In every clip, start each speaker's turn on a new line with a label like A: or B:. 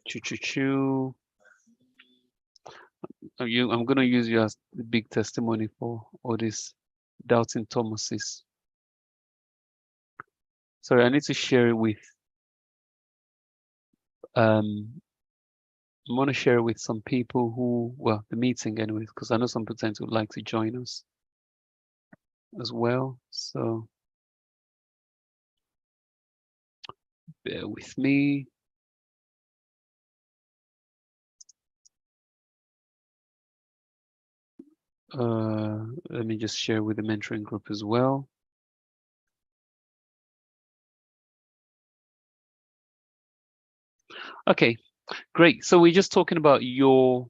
A: Choo. I'm going to use you as the big testimony for all these doubting Thomases. Sorry, I need to share it with I want to share it with some people who, well, the meeting anyways, because I know some potential would like to join us as well. So bear with me. Let me just share with the mentoring group as well. Okay, great. So we're just talking about your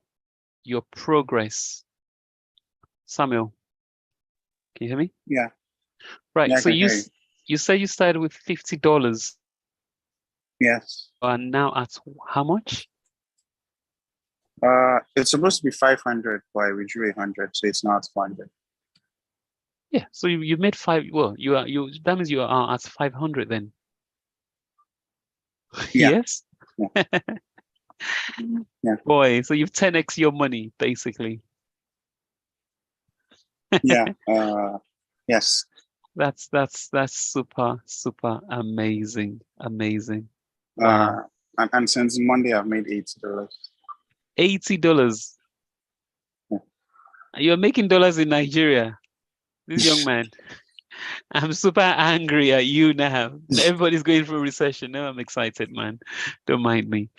A: progress. Samuel, can you hear me?
B: Yeah.
A: Right.
B: Yeah,
A: so you say you started with $50.
B: Yes.
A: And now at how much?
B: It's supposed to be 500, but I withdrew 100, so it's not 400.
A: Yeah. So you made five. Well, that means you are at 500 then.
B: Yeah.
A: Yes.
B: Yeah. Yeah.
A: Boy, so you've 10x your money basically.
B: Yeah. Yes.
A: That's super amazing. Wow.
B: And since Monday, I've made $80.
A: $80.
B: Yeah.
A: You're making dollars in Nigeria. This young man. I'm super angry at you now. Everybody's going through a recession. Now I'm excited, man. Don't mind me.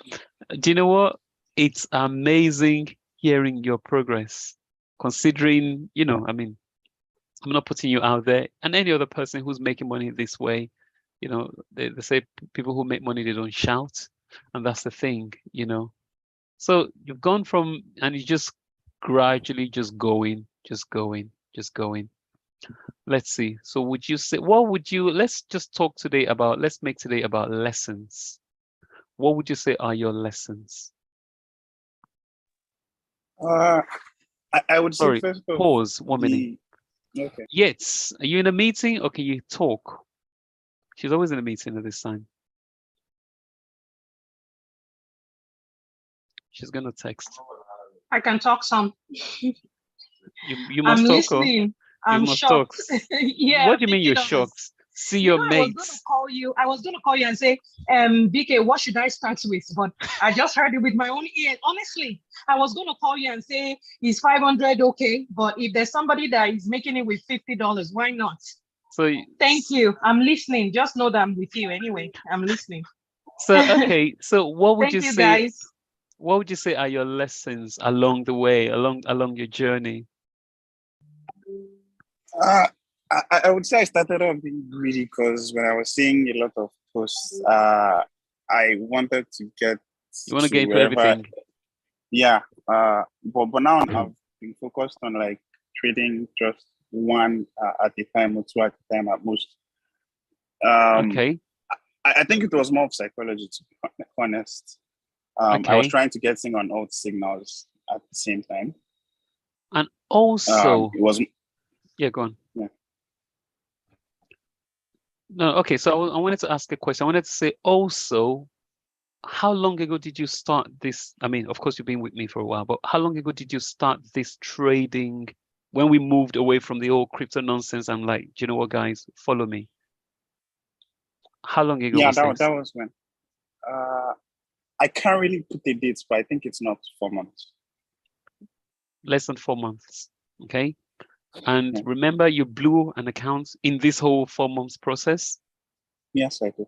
A: Do you know what? It's amazing hearing your progress, considering, I mean, I'm not putting you out there, and any other person who's making money this way, they say people who make money, they don't shout. And that's the thing, So you've gone from, and you just gradually just going. Let's see. So would you say, let's just talk today about, let's make today about lessons. What would you say are your lessons?
B: I would say,
A: Sorry,
B: first of
A: pause 1 minute.
B: Okay.
A: Yes. Are you in a meeting or can you talk? She's always in a meeting at this time. She's gonna text.
C: I can talk some.
A: You must
C: I'm
A: talk.
C: Listening. I'm shocked.
A: Yeah. What do you mean you're shocked? See your mates.
C: I was gonna call you and say, BK, what should I start with? But I just heard it with my own ears. Honestly, I was gonna call you and say, is 500 okay? But if there's somebody that is making it with $50, why not?
A: So
C: thank you. I'm listening. Just know that I'm with you anyway. I'm listening.
A: So okay. So what would you say?
C: Guys.
A: What would you say are your lessons along the way, along your journey?
B: I would say I started off being greedy because when I was seeing a lot of posts, I wanted to get.
A: You want to get into everything.
B: Yeah, but now I've been focused on like trading just one at a time or two at a time at most.
A: Okay.
B: I think it was more of psychology, to be honest.
A: Okay.
B: I was trying to get things on all signals at the same time.
A: And also,
B: it was.
A: Yeah, go on.
B: Yeah.
A: No, okay. So I wanted to ask a question. I wanted to say also, how long ago did you start this? I mean, of course, you've been with me for a while, but how long ago did you start this trading? When we moved away from the old crypto nonsense, I'm like, do you know what, guys? Follow me. How long ago?
B: Yeah, that was when. I can't really put a date, but I think it's not 4 months.
A: Less than 4 months. Okay. And remember, you blew an account in this whole 4 months process?
B: Yes, I did.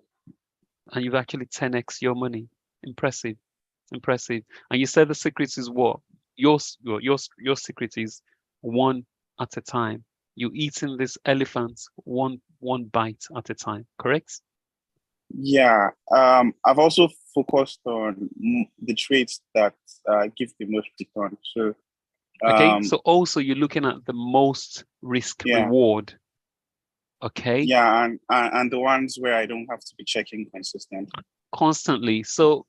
A: And you've actually 10x your money. Impressive. And you said the secret is what? Your secret is one at a time. You eating this elephant one bite at a time, correct?
B: Yeah. I've also focused on the trades that give the most return. So.
A: Okay. So also you're looking at the most risk reward. Okay.
B: Yeah, and the ones where I don't have to be checking
A: constantly. So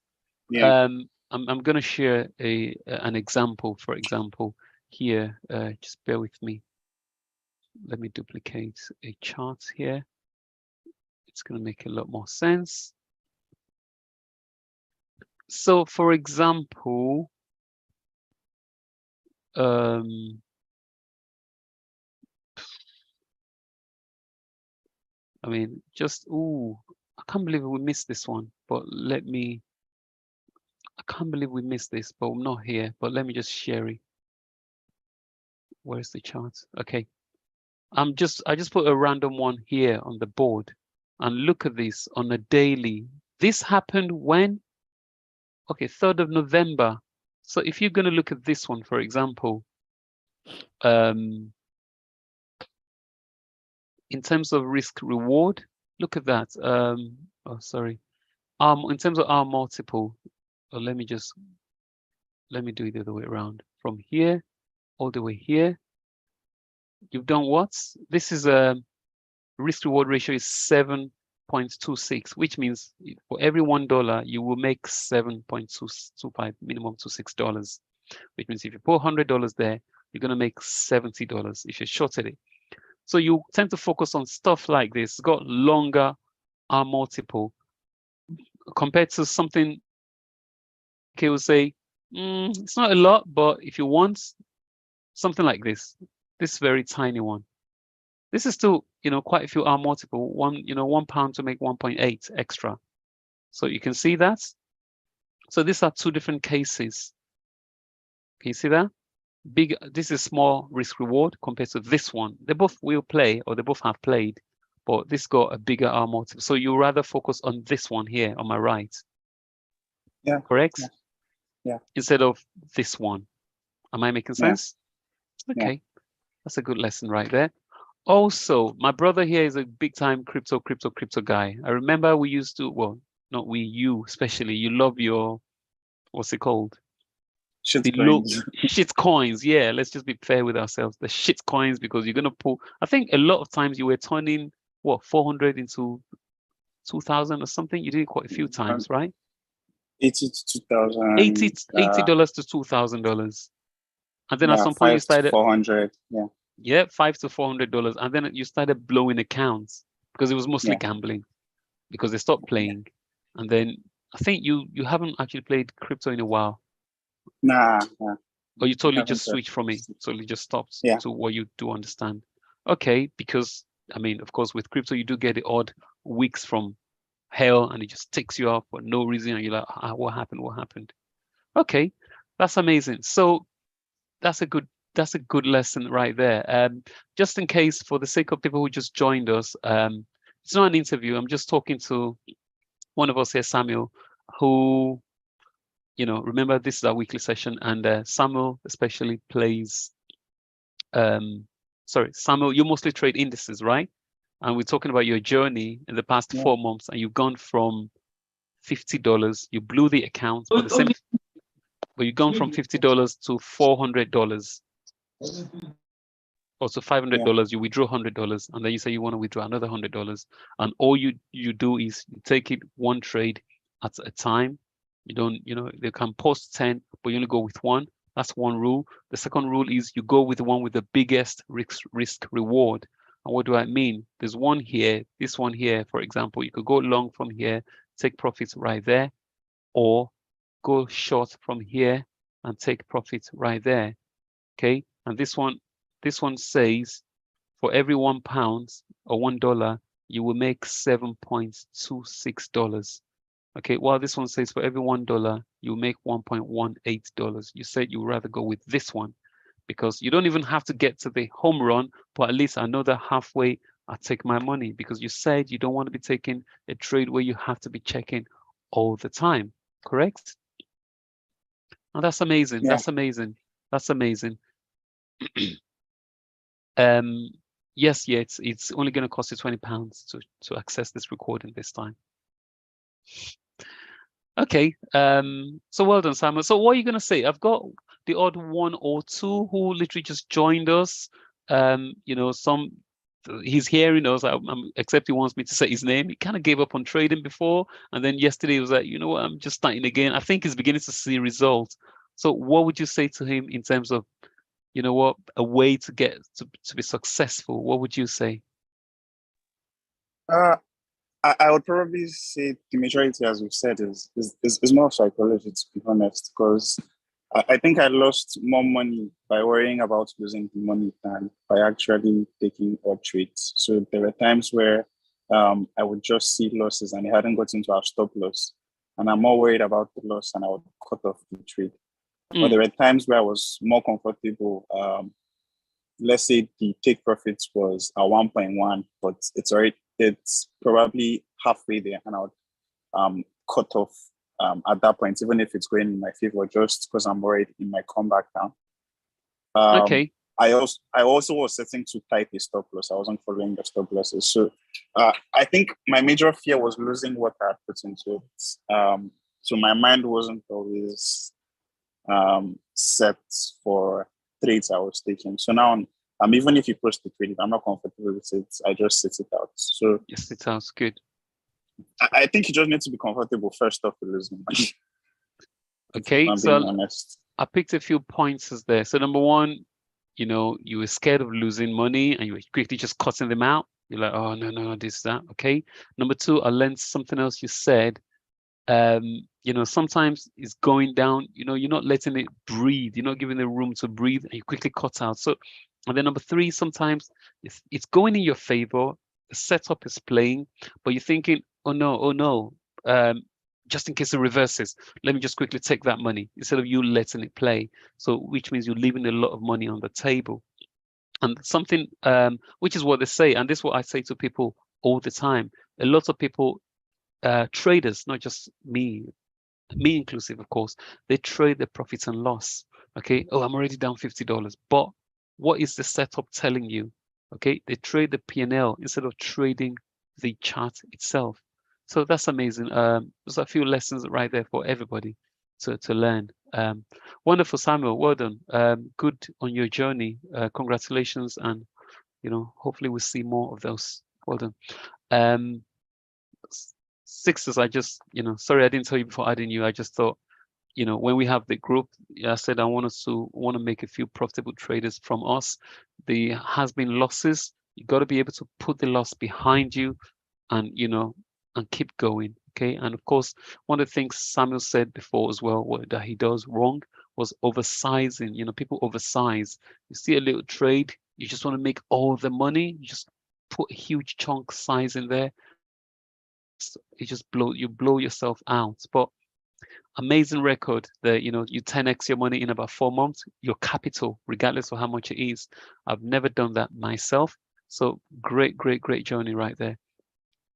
B: yeah.
A: I'm going to share an example. For example, here, just bear with me. Let me duplicate a chart here. It's going to make a lot more sense. So, for example, I mean, I can't believe we missed this one, but I can't believe we missed this, but I'm not here, but let me just share it. Where's the chart? Okay. I just put a random one here on the board and look at this on a daily. This happened when? Okay, 3rd of November. So if you're going to look at this one, for example, in terms of risk reward, look at that. Oh, sorry. In terms of R multiple, let me do it the other way around. From here all the way here, you've done what? This is a risk reward ratio is 7.26, which means for every $1 you will make 7.25 minimum $26, which means if you put $100 there, you're going to make $70 if you shorted it. So you tend to focus on stuff like this. It's got longer R multiple compared to something. Okay, we'll say it's not a lot, but if you want something like this very tiny one, this is still, quite a few R multiple. £1 to make 1.8 extra. So you can see that. So these are two different cases. Can you see that? This is small risk reward compared to this one. They both will play, or they both have played, but this got a bigger R multiple. So you rather focus on this one here on my right.
B: Yeah.
A: Correct?
B: Yeah.
A: Instead of this one. Am I making sense?
B: Yeah.
A: Okay. That's a good lesson right there. Also, my brother here is a big time crypto guy. I remember we used to, well, not we, you especially, you love your, what's it called? Shit coins. Yeah, let's just be fair with ourselves. The shit coins, because you're going to pull, I think a lot of times you were turning, 400 into 2,000 or something. You did it quite a few times, right?
B: 80 to 2,000.
A: $80 to $2,000. And then at some point you started
B: 400. Yeah.
A: $500 to $400, and then you started blowing accounts because it was mostly gambling, because they stopped playing. And then I think you haven't actually played crypto in a while.
B: Nah.
A: Or you totally just switched from it, totally just stopped to what you do understand. Okay, because I mean, of course, with crypto you do get the odd weeks from hell, and it just takes you off for no reason, and you're like, what happened? Okay, that's amazing. So that's a good lesson right there. Just in case, for the sake of people who just joined us, it's not an interview. I'm just talking to one of us here, Samuel, who, remember this is our weekly session, and Samuel especially plays. Sorry, Samuel, you mostly trade indices, right? And we're talking about your journey in the past 4 months, and you've gone from $50. You blew the account, but you've gone from $50 to $400. Or to $500, you withdraw $100, and then you say you want to withdraw another $100, and all you do is you take it one trade at a time. You don't, they can post 10, but you only go with one. That's one rule. The second rule is you go with the one with the biggest risk reward. And what do I mean? There's one here, this one here, for example. You could go long from here, take profits right there, or go short from here and take profits right there. Okay, and this one says for every £1 or $1, you will make $7.26. Okay, while this one says for every $1, you make $1.18. You said you would rather go with this one because you don't even have to get to the home run, but at least I know that halfway I take my money, because you said you don't want to be taking a trade where you have to be checking all the time, correct? Oh, that's amazing.
B: Yeah.
A: That's amazing. That's amazing. Yes, it's only going to cost you £20 to access this recording this time. Okay, so well done, Simon. So what are you going to say? I've got the odd one or two who literally just joined us. He's hearing us, except he wants me to say his name. He kind of gave up on trading before, and then yesterday he was like, you know what, I'm just starting again. I think he's beginning to see results. So what would you say to him in terms of, a way to get to be successful? What would you say?
B: I would probably say the majority, as we've said, is more psychology, to be honest, because I think I lost more money by worrying about losing the money than by actually taking odd trades. So there were times where I would just see losses and it hadn't gotten to our stop loss. And I'm more worried about the loss and I would cut off the trade. But there were times where I was more comfortable. Let's say the take profits was at 1.1, but it's probably halfway there, and I would cut off at that point, even if it's going in my favor, just because I'm worried it might come back down.
A: Okay.
B: I also was setting too tight a stop loss. I wasn't following the stop losses. So I think my major fear was losing what I had put into it. So my mind wasn't always set for trades I was taking. So now, even if you post the trade, if I'm not comfortable with it, I just sit it out. So
A: yes, it sounds good.
B: I think you just need to be comfortable first off with losing money.
A: Okay,
B: I'm
A: so
B: being honest.
A: I picked a few pointers there. So number one, you were scared of losing money and you were quickly just cutting them out. You're like, oh no, this, that. Okay. Number two, I learned something else you said. Sometimes it's going down, you're not letting it breathe, you're not giving it room to breathe, and you quickly cut out. So, and then number three, sometimes it's going in your favor, the setup is playing, but you're thinking, oh no, just in case it reverses, let me just quickly take that money instead of you letting it play. So, which means you're leaving a lot of money on the table. And something, which is what they say, and this is what I say to people all the time. A lot of people, traders, not just me inclusive, of course, they trade the profits and loss. Okay. Oh, I'm already down $50. But what is the setup telling you? Okay. They trade the P&L instead of trading the chart itself. So that's amazing. There's a few lessons right there for everybody to learn. Wonderful, Samuel. Well done. Good on your journey. Congratulations. And, hopefully we'll see more of those. Well done. Sixers, I just, sorry, I didn't tell you before adding you. I just thought, when we have the group, I said I want to make a few profitable traders from us. There has been losses. You got to be able to put the loss behind you, and and keep going. Okay. And of course, one of the things Samuel said before as well, that he does wrong was oversizing. People oversize. You see a little trade, you just want to make all the money. You just put a huge chunk size in there. You blow yourself out. But amazing record that you 10x your money in about 4 months, your capital, regardless of how much it is. I've never done that myself. So great journey right there.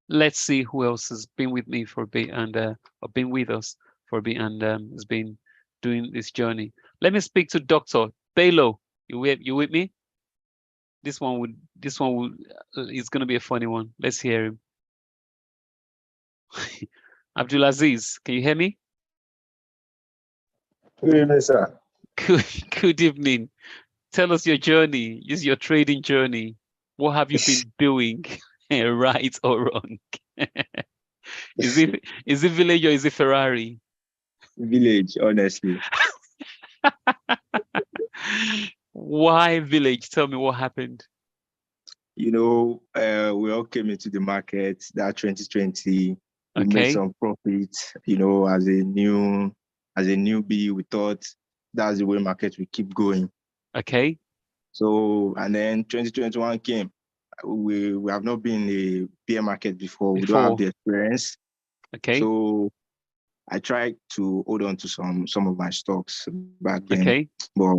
A: Let's see who else has been with me for a bit and or been with us for a bit and has been doing this journey. Let me speak to Dr. Bello. You with me? This one is going to be a funny one. Let's hear him. Abdulaziz, can you hear me?
D: Good evening, sir.
A: Good evening. Tell us your journey. This is your trading journey. What have you been doing, right or wrong? Is it village or is it Ferrari?
D: Village, honestly.
A: Why village? Tell me what happened.
D: We all came into the market that 2020. We made some profits, as a newbie, we thought that's the way market will keep going.
A: Okay.
D: So, and then 2021 came. We have not been in a bear market before. We don't have the experience.
A: Okay.
D: So I tried to hold on to some of my stocks back then.
A: Okay.
D: But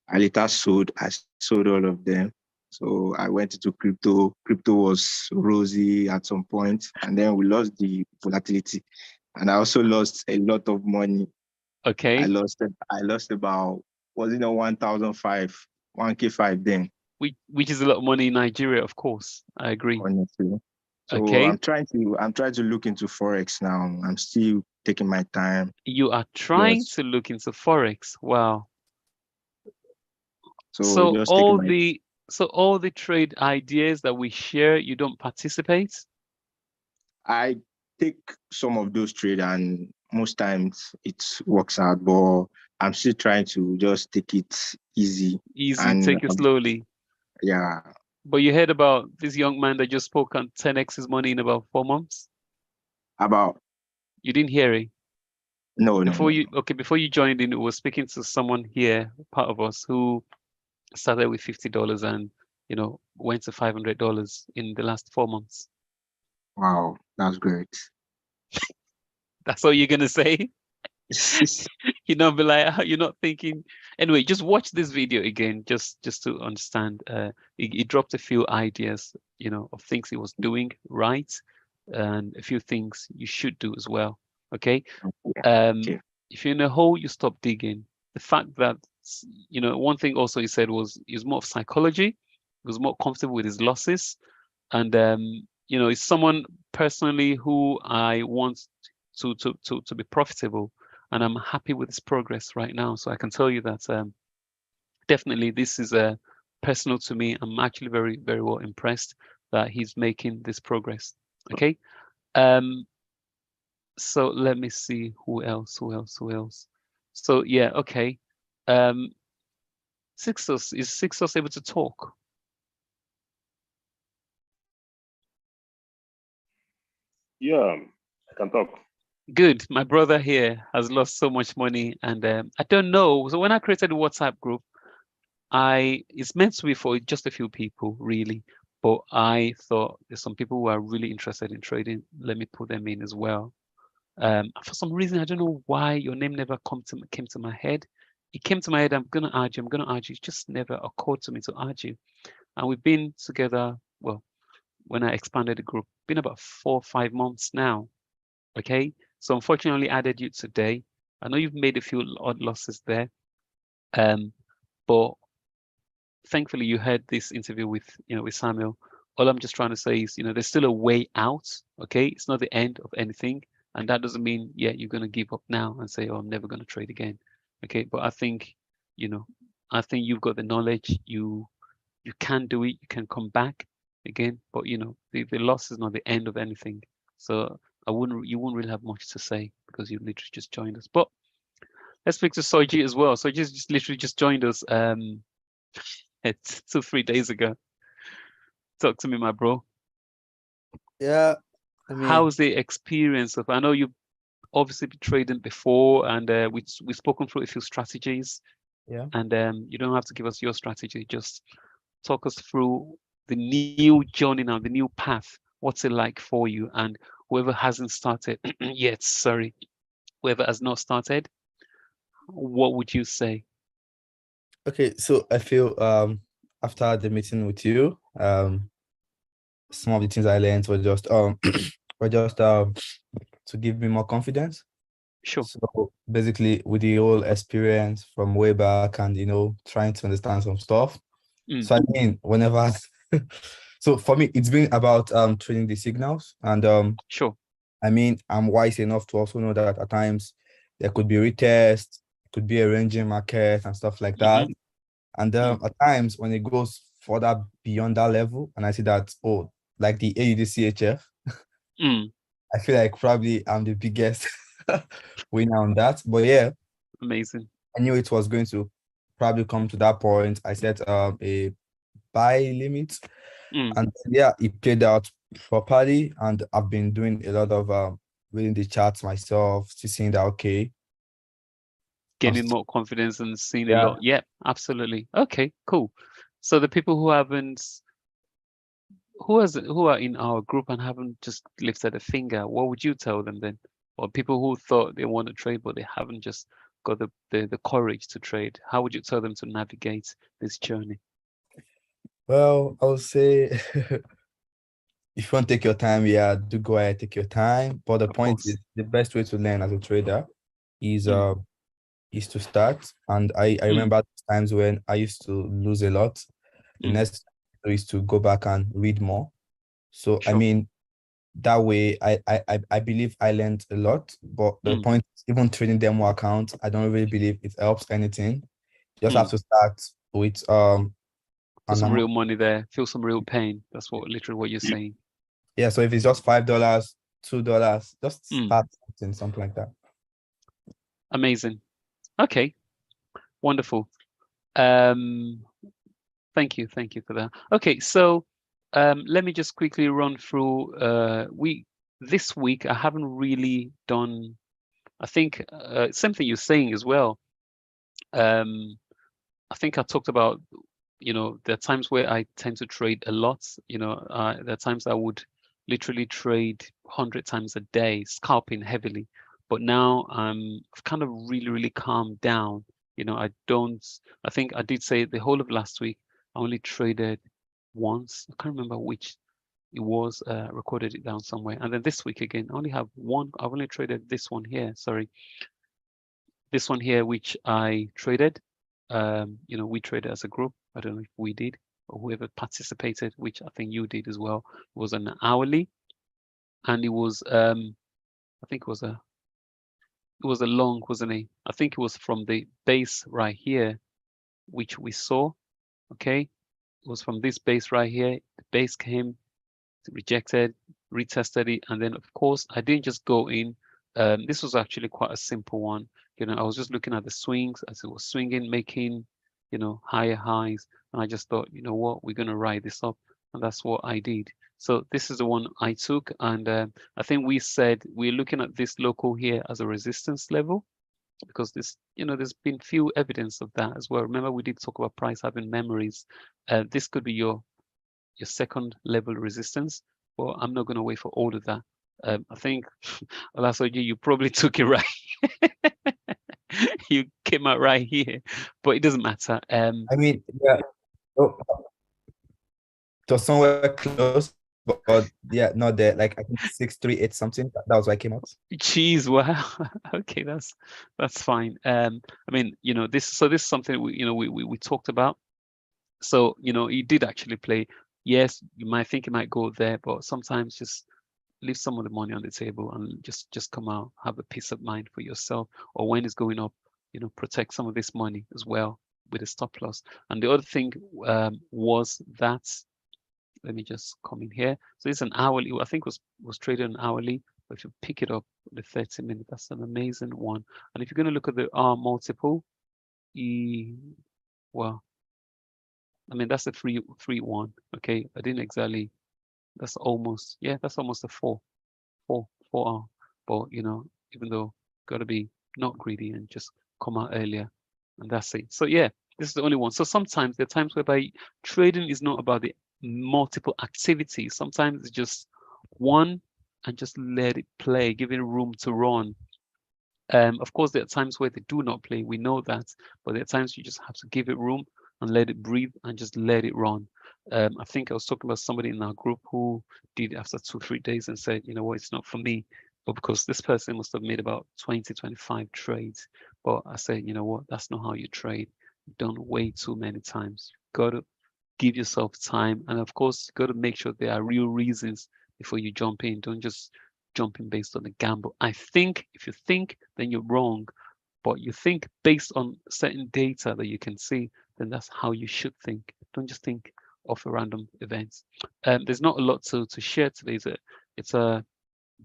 D: I later sold. I sold all of them. So I went into crypto. Crypto was rosy at some point, and then we lost the volatility. And I also lost a lot of money.
A: Okay.
D: I lost about, was it 1,005, 1K5 then.
A: Which is a lot of money in Nigeria, of course. I agree.
D: Honestly. So
A: okay.
D: I'm trying to look into Forex now. I'm still taking my time.
A: You are trying to look into Forex. Wow. So all the trade ideas that we share, you don't participate?
D: I take some of those trades and most times it works out, but I'm still trying to just take it easy.
A: And take it slowly.
D: Yeah.
A: But you heard about this young man that just spoke on 10x his money in about 4 months?
D: About
A: You didn't hear it?
D: no, no,
A: Before
D: no.
A: you, okay, before you joined in, we were speaking to someone here, part of us, who started with $50 and, went to $500 in the last 4 months.
D: Wow, that's great.
A: That's all you're gonna say? You're not be like, you're not thinking. Anyway, just watch this video again, just to understand. He dropped a few ideas, of things he was doing right, and a few things you should do as well. Okay.
D: Okay.
A: If you're in a hole, you stop digging. The fact that, one thing also he said was he's more of psychology. He was more comfortable with his losses, and it's someone personally who I want to be profitable, and I'm happy with his progress right now. So I can tell you that definitely this is personal to me. I'm actually very, very well impressed that he's making this progress. Okay. So let me see who else. So yeah, okay. Sixtus, is Sixtus able to talk?
E: Yeah, I can talk.
A: Good. My brother here has lost so much money, and I don't know. So when I created the WhatsApp group, it's meant to be for just a few people, really. But I thought there's some people who are really interested in trading. Let me put them in as well. For some reason, I don't know why your name never came to my head. It came to my head. I'm gonna add you. It just never occurred to me to add you. And we've been together. Well, when I expanded the group, been about 4 or 5 months now. Okay. So unfortunately, added you today. I know you've made a few odd losses there. But thankfully you heard this interview with Samuel. All I'm just trying to say is, there's still a way out. Okay. It's not the end of anything. And that doesn't mean, you're going to give up now and say, oh, I'm never going to trade again. Okay. But I think, you've got the knowledge. You can do it. You can come back again. But the loss is not the end of anything. So you wouldn't really have much to say because you literally just joined us. But let's speak to Soji as well. Soji's just literally just joined us it's 2-3 days ago. Talk to me, my bro.
F: Yeah, I mean,
A: How's the experience of? I know you've obviously been trading before, and we've spoken through a few strategies.
F: yeah.
A: And you don't have to give us your strategy. Just talk us through the new journey now, the new path. What's it like for you? And whoever hasn't started yet, whoever has not started, what would you say?
F: Okay, so I feel after the meeting with you, some of the things I learned were just to give me more confidence.
A: Sure.
F: So basically with the whole experience from way back and trying to understand some stuff. So I mean whenever so for me it's been about trading the signals and
A: Sure.
F: I mean I'm wise enough to also know that at times there could be retest, could be a ranging market and stuff like that. And at times when it goes further beyond that level and I see that, oh, like the AUD I feel like probably I'm the biggest winner on that. But yeah,
A: Amazing.
F: I knew it was going to probably come to that point. I set a buy limit and yeah, it played out properly. And I've been doing a lot of reading the charts myself to seeing that, okay.
A: Gaining more confidence and seeing a
F: Yeah.
A: lot. Yeah, absolutely. Okay, cool. So the people who are in our group and haven't just lifted a finger, what would you tell them then? Or people who thought they want to trade but they haven't just got the courage to trade, how would you tell them to navigate this journey?
F: Well, I would say if you want to take your time, yeah, do go ahead, take your time. But the point is the best way to learn as a trader is to start. And I remember times when I used to lose a lot. The next is to go back and read more. So
A: Sure.
F: I mean, that way I believe I learned a lot. But the point is, even trading demo accounts, I don't really believe it helps anything. You just have to start with
A: put some real money there, feel some real pain. That's literally what you're saying.
F: Yeah, so if it's just $5, $2, just start something like that.
A: Amazing. Okay, wonderful. Thank you for that. Okay, so let me just quickly run through. This week I haven't really done. I think something you're saying as well. I think I talked about, there are times where I tend to trade a lot. There are times I would literally trade 100 times a day, scalping heavily. But now I've kind of really calmed down. I think I did say the whole of last week, I only traded once. I can't remember which it was, recorded it down somewhere. And then this week again, I only have one. I've only traded this one here. Sorry. This one here, which I traded. We traded as a group. I don't know if we did or whoever participated, which I think you did as well. It was an hourly, and it was I think it was a long, wasn't it? I think it was from the base right here, which we saw. Okay, it was from this base right here. The base came, rejected, retested it, and then of course I didn't just go in. This was actually quite a simple one. I was just looking at the swings as it was swinging, making, higher highs. And I just thought, you know what, we're going to ride this up. And that's what I did. So this is the one I took. And I think we said we're looking at this local here as a resistance level, because this, there's been few evidence of that as well. Remember, we did talk about price having memories. This could be your second level resistance. Well, I'm not going to wait for all of that. I think, Olasoji, you probably took it right. You came out right here, but it doesn't matter.
F: I mean, yeah, oh, it was somewhere close, but yeah, not there. Like I think 638 something. That was why I came out.
A: Jeez, wow. Okay, that's fine. I mean, this is something we talked about. So he did actually play. Yes, you might think it might go there, but sometimes just leave some of the money on the table and just come out, have a peace of mind for yourself. Or when it's going up, protect some of this money as well with a stop loss. And the other thing was that, let me just come in here. So it's an hourly, I think was traded an hourly, but if you pick it up the 30 minute, that's an amazing one. And if you're going to look at the R multiple, well, I mean, that's a 3-1. Okay, I didn't exactly, that's almost a 4 R. But even though got to be not greedy and just come out earlier, and that's it. So yeah, this is the only one. So sometimes there are times whereby trading is not about the multiple activities. Sometimes it's just one and just let it play, giving room to run. Of course, there are times where they do not play. We know that, but there are times you just have to give it room and let it breathe and just let it run. I think I was talking about somebody in our group who did after 2-3 days and said, you know what, it's not for me. But because this person must have made about 20-25 trades. But I said, you know what, that's not how you trade. You've done way too many times. You've got to give yourself time. And of course, you've got to make sure there are real reasons before you jump in. Don't just jump in based on a gamble. I think if you think, then you're wrong. But you think based on certain data that you can see, then that's how you should think. Don't just think of a random events. There's not a lot to share today. It's a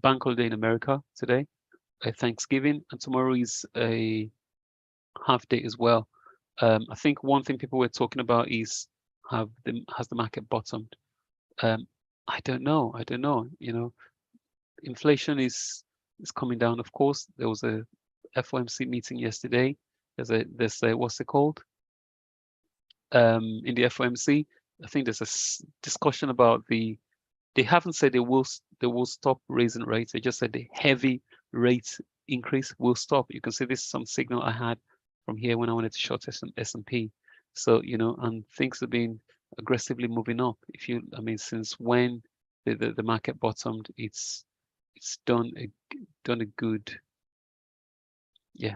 A: bank holiday in America today, a Thanksgiving, and tomorrow is a half day as well. I think one thing people were talking about is has the market bottomed? I don't know. Inflation is coming down. Of course, there was a FOMC meeting yesterday. There's a what's it called? In the FOMC, I think there's a discussion about they haven't said they will stop raising rates. They just said the heavy rate increase will stop. You can see this is some signal I had from here when I wanted to short S&P. So and things have been aggressively moving up. Since when the market bottomed, it's done a good,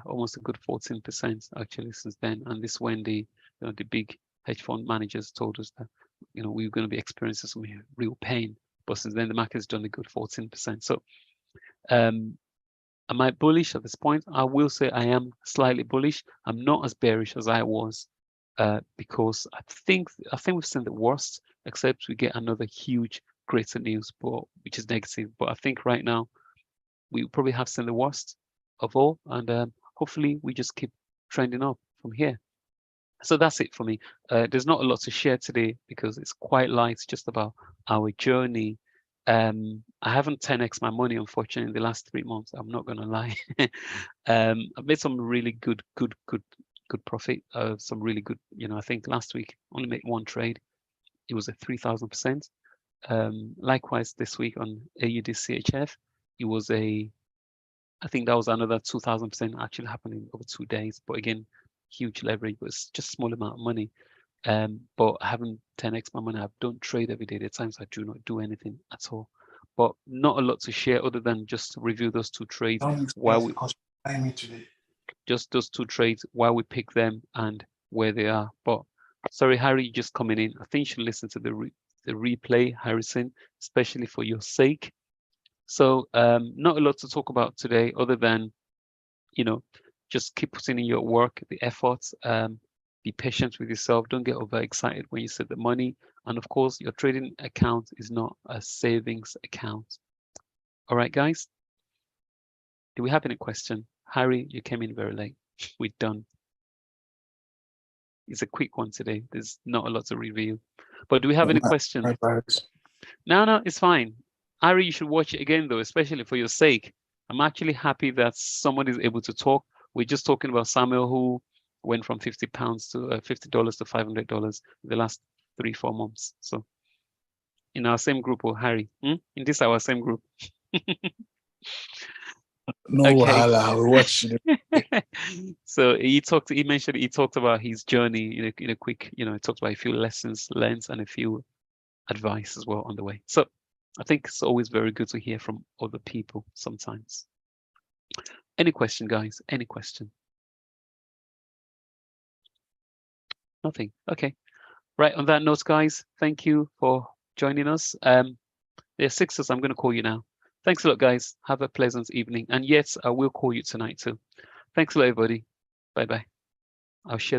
A: almost a good 14% actually since then. And this when the big hedge fund managers told us that we were going to be experiencing some real pain. But since then the market's done a good 14%. So am I bullish at this point? I will say I am slightly bullish. I'm not as bearish as I was because I think we've seen the worst, except we get another huge greater news, which is negative. But I think right now we probably have seen the worst of all, and hopefully we just keep trending up from here. So that's it for me. There's not a lot to share today because it's quite light, just about our journey. I haven't 10x my money, unfortunately, in the last 3 months. I'm not gonna lie. I've made some really good profit. Some really good, I think last week only made one trade. It was a 3,000%. Likewise this week on AUD CHF, it was I think that was another 2,000% actually happening over 2 days. But again, huge leverage, but it's just a small amount of money. But I haven't 10x my money. I don't trade every day. There are times I do not do anything at all. But not a lot to share other than just review those 2 trades while we just those 2 trades while we pick them and where they are. But sorry, Harry, you're just coming in. I think you should listen to the replay, Harrison, especially for your sake. So not a lot to talk about today other than, just keep putting in your work, the efforts, be patient with yourself. Don't get overexcited when you set the money. And of course, your trading account is not a savings account. All right, guys. Do we have any question? Harry, you came in very late. We're done. It's a quick one today. There's not a lot to review. But do we have any questions? No, it's fine. Harry, you should watch it again, though, especially for your sake. I'm actually happy that someone is able to talk. We're just talking about Samuel, who went from £50 to $50 to $500 in the last 3-4 months. So in our same group, or Harry, in this our same group.
G: No,
A: okay.
G: I'll watch it.
A: So he talked about his journey in a quick, he talked about a few lessons learned and a few advice as well on the way. So I think it's always very good to hear from other people sometimes. Any question, guys? Any question? Nothing. Okay. Right. On that note, guys, thank you for joining us. There's Sixers. I'm going to call you now. Thanks a lot, guys. Have a pleasant evening. And yes, I will call you tonight too. Thanks a lot, everybody. Bye-bye. I'll share the